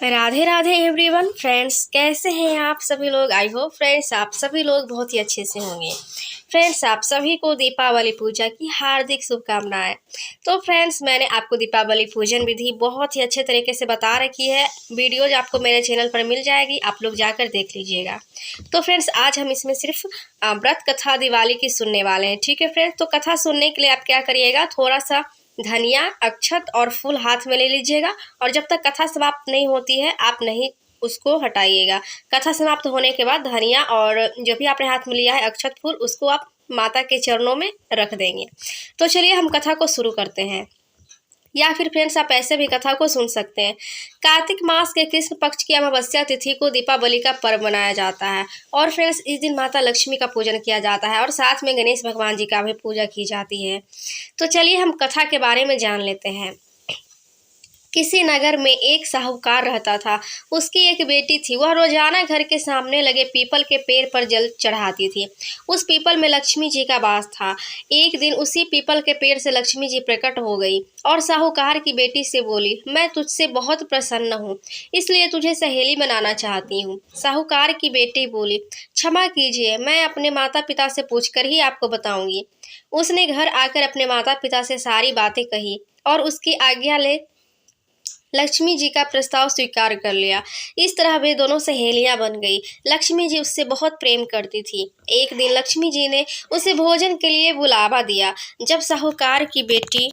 Radhe Radhe everyone friends, कैसे हैं आप सभी लोग। आई होप फ्रेंड्स आप सभी लोग बहुत ही अच्छे से होंगे। फ्रेंड्स, आप सभी को दीपावली पूजा की हार्दिक शुभकामनाएं। तो फ्रेंड्स, मैंने आपको दीपावली पूजन विधि बहुत ही अच्छे तरीके से बता रखी है। वीडियोज आपको मेरे चैनल पर मिल जाएगी, आप लोग जाकर देख लीजिएगा। तो फ्रेंड्स, आज हम इसमें सिर्फ व्रत कथा दिवाली की सुनने वाले हैं। ठीक है फ्रेंड्स, तो कथा सुनने के लिए आप क्या करिएगा, थोड़ा सा धनिया, अक्षत और फूल हाथ में ले लीजिएगा और जब तक कथा समाप्त नहीं होती है आप नहीं उसको हटाइएगा। कथा समाप्त होने के बाद धनिया और जो भी आपने हाथ में लिया है अक्षत फूल, उसको आप माता के चरणों में रख देंगे। तो चलिए हम कथा को शुरू करते हैं, या फिर फ्रेंड्स आप ऐसे भी कथा को सुन सकते हैं। कार्तिक मास के कृष्ण पक्ष की अमावस्या तिथि को दीपावली का पर्व मनाया जाता है और फ्रेंड्स इस दिन माता लक्ष्मी का पूजन किया जाता है और साथ में गणेश भगवान जी का भी पूजा की जाती है। तो चलिए हम कथा के बारे में जान लेते हैं। किसी नगर में एक साहूकार रहता था। उसकी एक बेटी थी। वह रोजाना घर के सामने लगे पीपल के पेड़ पर जल चढ़ाती थी। उस पीपल में लक्ष्मी जी का वास था। एक दिन उसी पीपल के पेड़ से लक्ष्मी जी प्रकट हो गई और साहूकार की बेटी से बोली, मैं तुझसे बहुत प्रसन्न हूँ, इसलिए तुझे सहेली बनाना चाहती हूँ। साहूकार की बेटी बोली, क्षमा कीजिए, मैं अपने माता पिता से पूछकर ही आपको बताऊंगी। उसने घर आकर अपने माता पिता से सारी बातें कही और उसकी आज्ञा ले लक्ष्मी जी का प्रस्ताव स्वीकार कर लिया। इस तरह वे दोनों सहेलियां बन गई। लक्ष्मी जी उससे बहुत प्रेम करती थी। एक दिन लक्ष्मी जी ने उसे भोजन के लिए बुलावा दिया। जब साहूकार की बेटी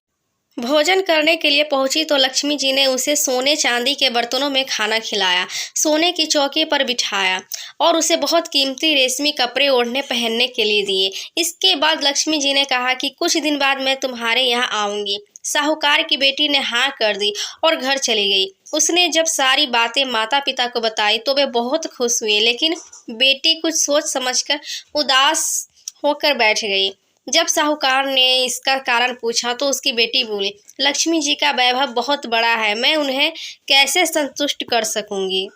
भोजन करने के लिए पहुंची तो लक्ष्मी जी ने उसे सोने चांदी के बर्तनों में खाना खिलाया, सोने की चौकी पर बिठाया और उसे बहुत कीमती रेशमी कपड़े ओढ़ने पहनने के लिए दिए। इसके बाद लक्ष्मी जी ने कहा कि कुछ दिन बाद मैं तुम्हारे यहाँ आऊंगी। साहूकार की बेटी ने हाँ कर दी और घर चली गई। उसने जब सारी बातें माता पिता को बताई तो वे बहुत खुश हुए, लेकिन बेटी कुछ सोच समझकर उदास होकर बैठ गई। जब साहूकार ने इसका कारण पूछा तो उसकी बेटी बोली, लक्ष्मी जी का वैभव बहुत बड़ा है, मैं उन्हें कैसे संतुष्ट कर सकूंगी।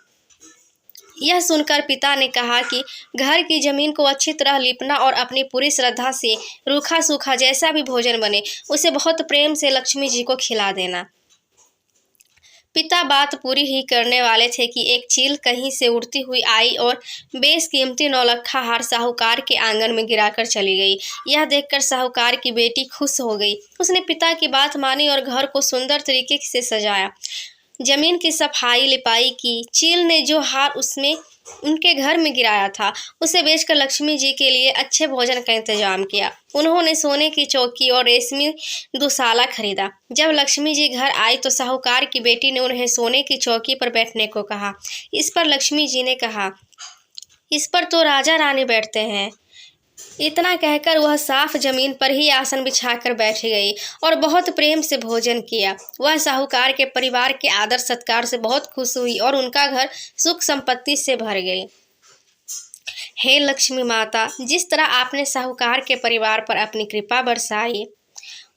यह सुनकर पिता ने कहा कि घर की जमीन को अच्छी तरह लिपना और अपनी पूरी श्रद्धा से रूखा सूखा जैसा भी भोजन बने उसे बहुत प्रेम से लक्ष्मी जी को खिला देना। पिता बात पूरी ही करने वाले थे कि एक चील कहीं से उड़ती हुई आई और बेशकीमती नौलखा हार साहूकार के आंगन में गिराकर चली गई। यह देखकर साहूकार की बेटी खुश हो गई। उसने पिता की बात मानी और घर को सुंदर तरीके से सजाया, जमीन की सफाई लिपाई की। चील ने जो हार उसमें उनके घर में गिराया था उसे बेचकर लक्ष्मी जी के लिए अच्छे भोजन का इंतजाम किया। उन्होंने सोने की चौकी और रेशमी दुशाला खरीदा। जब लक्ष्मी जी घर आई तो साहूकार की बेटी ने उन्हें सोने की चौकी पर बैठने को कहा। इस पर लक्ष्मी जी ने कहा, इस पर तो राजा रानी बैठते हैं। इतना कहकर वह साफ जमीन पर ही आसन बिछाकर बैठ गई और बहुत प्रेम से भोजन किया। वह साहूकार के परिवार के आदर सत्कार से बहुत खुश हुई और उनका घर सुख संपत्ति से भर गई। हे लक्ष्मी माता, जिस तरह आपने साहूकार के परिवार पर अपनी कृपा बरसाई,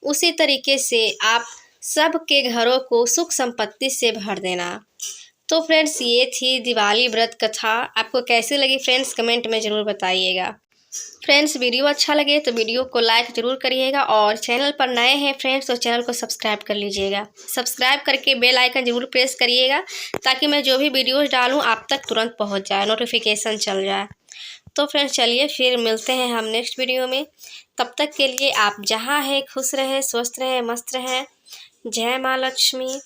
उसी तरीके से आप सबके घरों को सुख संपत्ति से भर देना। तो फ्रेंड्स, ये थी दिवाली व्रत कथा। आपको कैसी लगी फ्रेंड्स, कमेंट में ज़रूर बताइएगा। फ्रेंड्स, वीडियो अच्छा लगे तो वीडियो को लाइक ज़रूर करिएगा और चैनल पर नए हैं फ्रेंड्स तो चैनल को सब्सक्राइब कर लीजिएगा। सब्सक्राइब करके बेल आइकन ज़रूर प्रेस करिएगा ताकि मैं जो भी वीडियोस डालूं आप तक तुरंत पहुंच जाए, नोटिफिकेशन चल जाए। तो फ्रेंड्स चलिए फिर मिलते हैं हम नेक्स्ट वीडियो में। तब तक के लिए आप जहाँ हैं खुश रहें, स्वस्थ रहें, मस्त रहें। जय माँ लक्ष्मी।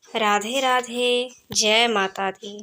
राधे राधे। जय माता दी।